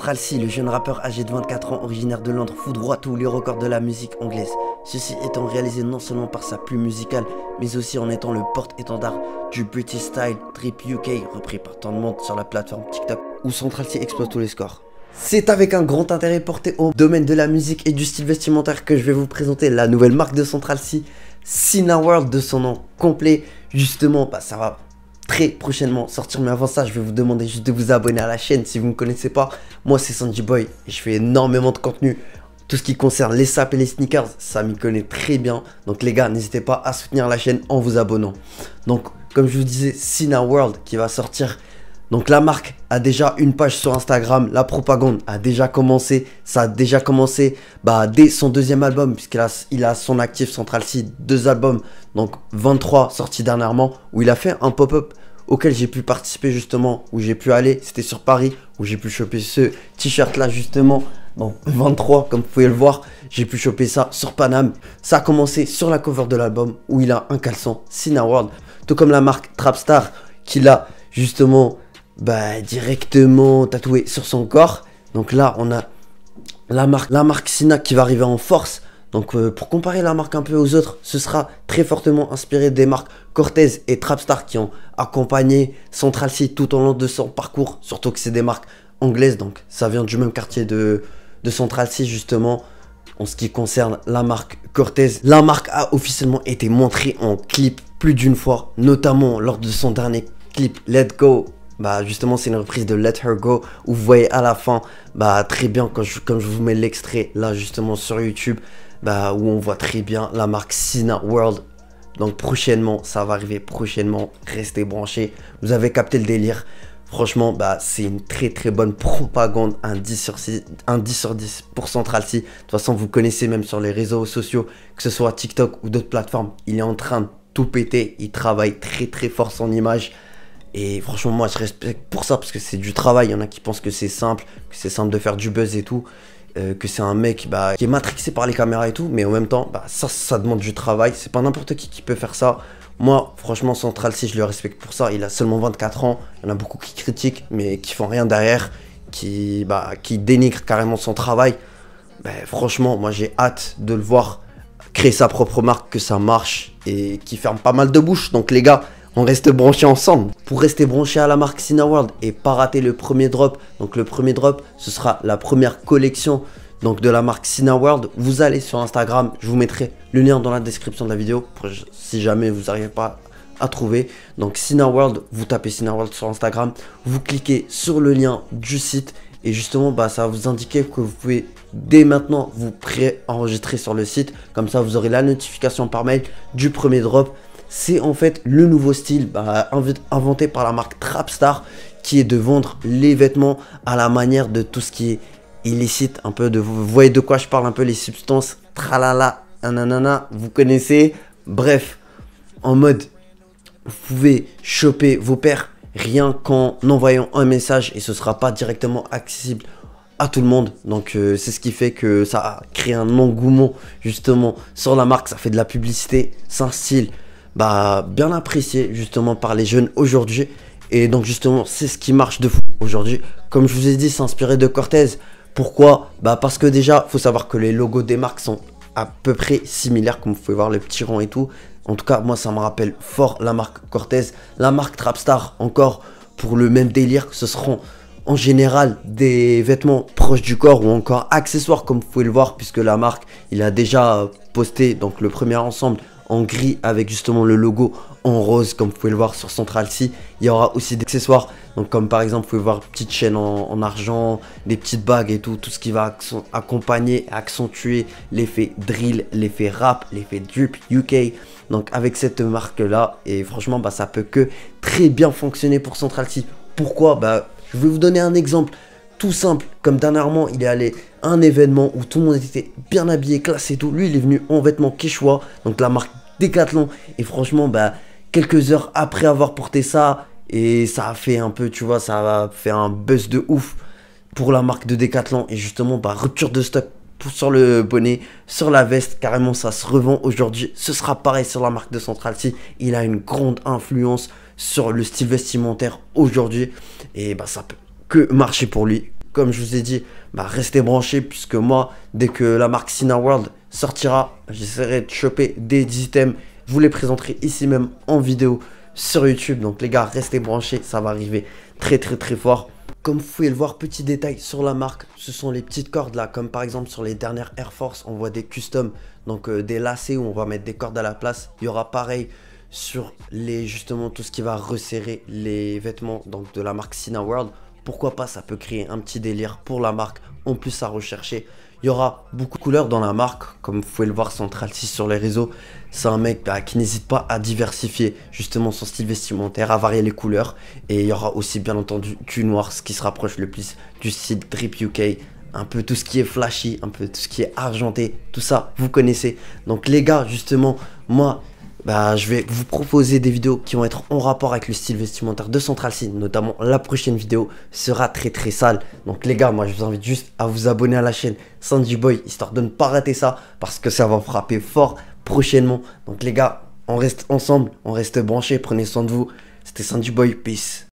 Central C, le jeune rappeur âgé de 24 ans, originaire de Londres, foudroie tous les records de la musique anglaise. Ceci étant réalisé non seulement par sa plume musicale, mais aussi en étant le porte-étendard du British Style Trip UK, repris par tant de monde sur la plateforme TikTok, où Central C exploite tous les scores. C'est avec un grand intérêt porté au domaine de la musique et du style vestimentaire que je vais vous présenter la nouvelle marque de Central C, Cineworld de son nom complet. Justement, ça va très prochainement sortir, mais avant ça je vais vous demander juste de vous abonner à la chaîne si vous ne me connaissez pas. Moi c'est Sanji Boy et je fais énormément de contenu, tout ce qui concerne les sapes et les sneakers, ça m'y connaît très bien. Donc les gars, n'hésitez pas à soutenir la chaîne en vous abonnant. Donc comme je vous disais, Cineworld qui va sortir. Donc la marque a déjà une page sur Instagram, la propagande a déjà commencé, ça a déjà commencé dès son deuxième album, puisqu'il a son actif Central C, 2 albums, donc 23 sortis dernièrement, où il a fait un pop-up auquel j'ai pu participer justement, où j'ai pu aller, c'était sur Paris, où j'ai pu choper ce t-shirt là justement, donc 23 comme vous pouvez le voir, j'ai pu choper ça sur Paname. Ça a commencé sur la cover de l'album, où il a un caleçon Cineworld, tout comme la marque Trapstar, qui l'a justement directement tatoué sur son corps. Donc là on a la marque Cina qui va arriver en force. Donc pour comparer la marque un peu aux autres, ce sera très fortement inspiré des marques Cortez et Trapstar qui ont accompagné Central C tout au long de son parcours, surtout que c'est des marques anglaises, donc ça vient du même quartier de Central C justement. En ce qui concerne la marque Cortez, la marque a officiellement été montrée en clip plus d'une fois, notamment lors de son dernier clip Let Go. Justement c'est une reprise de Let Her Go, où vous voyez à la fin très bien comme je vous mets l'extrait là justement sur YouTube, où on voit très bien la marque Cineworld. Donc prochainement, ça va arriver prochainement, restez branchés, vous avez capté le délire. Franchement c'est une très bonne propagande, un 10 sur 10 pour Central C. De toute façon vous connaissez, même sur les réseaux sociaux, que ce soit TikTok ou d'autres plateformes, il est en train de tout péter, il travaille très fort son image. Et franchement moi je respecte pour ça, parce que c'est du travail. Il y en a qui pensent que c'est simple de faire du buzz et tout, que c'est un mec qui est matrixé par les caméras et tout, mais en même temps ça demande du travail. C'est pas n'importe qui peut faire ça. Moi franchement Central C je le respecte pour ça. Il a seulement 24 ans, il y en a beaucoup qui critiquent mais qui font rien derrière, qui dénigrent carrément son travail. Franchement moi j'ai hâte de le voir créer sa propre marque, que ça marche et qui ferme pas mal de bouches. Donc les gars, on reste branchés ensemble. Pour rester branché à la marque Cineworld et pas rater le premier drop. Donc le premier drop, ce sera la première collection de la marque Cineworld. Vous allez sur Instagram, je vous mettrai le lien dans la description de la vidéo si jamais vous n'arrivez pas à trouver. Donc Cineworld, vous tapez Cineworld sur Instagram, vous cliquez sur le lien du site et justement ça va vous indiquer que vous pouvez dès maintenant vous pré-enregistrer sur le site. Comme ça vous aurez la notification par mail du premier drop. C'est en fait le nouveau style inventé par la marque Trapstar, qui est de vendre les vêtements à la manière de tout ce qui est illicite, un peu vous voyez de quoi je parle, un peu les substances, tralala, nanana, vous connaissez. Bref, en mode, vous pouvez choper vos paires rien qu'en envoyant un message et ce sera pas directement accessible à tout le monde. Donc c'est ce qui fait que ça a créé un engouement justement sur la marque. Ça fait de la publicité, c'est un style bien apprécié justement par les jeunes aujourd'hui. Et donc justement c'est ce qui marche de fou aujourd'hui. Comme je vous ai dit, c'est inspiré de Cortez. Pourquoi? Parce que déjà faut savoir que les logos des marques sont à peu près similaires, comme vous pouvez voir le petit rond et tout. En tout cas moi ça me rappelle fort la marque Cortez. La marque Trapstar encore pour le même délire, ce seront en général des vêtements proches du corps ou encore accessoires, comme vous pouvez le voir, puisque la marque il a déjà posté donc le premier ensemble en gris avec justement le logo en rose, comme vous pouvez le voir sur Central C. Il y aura aussi des accessoires, donc comme par exemple vous pouvez voir petite chaîne en argent, des petites bagues et tout ce qui va accompagner, accentuer l'effet drill, l'effet rap, l'effet drip UK. Donc avec cette marque là, et franchement ça peut que très bien fonctionner pour Central C. Pourquoi? Je vais vous donner un exemple tout simple. Comme dernièrement il est allé à un événement où tout le monde était bien habillé, classe et tout. Lui il est venu en vêtements Quechua, donc la marque Decathlon, et franchement quelques heures après avoir porté ça, et ça a fait un peu, tu vois, ça a fait un buzz de ouf pour la marque de Decathlon. Et justement rupture de stock sur le bonnet, sur la veste, carrément ça se revend aujourd'hui. Ce sera pareil sur la marque de Central C. Il a une grande influence sur le style vestimentaire aujourd'hui, et ça peut que marcher pour lui. comme je vous ai dit, bah, restez branchés puisque moi, dès que la marque Cineworld sortira, j'essaierai de choper des items. Je vous les présenterai ici même en vidéo sur YouTube. Donc les gars, restez branchés, ça va arriver très fort. Comme vous pouvez le voir, petit détail sur la marque, ce sont les petites cordes là, comme par exemple sur les dernières Air Force, on voit des customs, donc des lacets où on va mettre des cordes à la place. Il y aura pareil sur les, justement, tout ce qui va resserrer les vêtements donc de la marque Cineworld. Pourquoi pas, ça peut créer un petit délire pour la marque, en plus à rechercher. Il y aura beaucoup de couleurs dans la marque, comme vous pouvez le voir, Central 6 sur les réseaux. C'est un mec qui n'hésite pas à diversifier justement son style vestimentaire, à varier les couleurs. Et il y aura aussi bien entendu du noir, ce qui se rapproche le plus du style Drip UK. Un peu tout ce qui est flashy, un peu tout ce qui est argenté, tout ça, vous connaissez. Donc les gars, justement, moi, bah, je vais vous proposer des vidéos qui vont être en rapport avec le style vestimentaire de Central C. Notamment la prochaine vidéo sera très sale. Donc les gars, moi je vous invite juste à vous abonner à la chaîne Sandy Boy, histoire de ne pas rater ça, parce que ça va frapper fort prochainement. Donc les gars, on reste ensemble, on reste branchés, prenez soin de vous. C'était Sandy Boy, peace.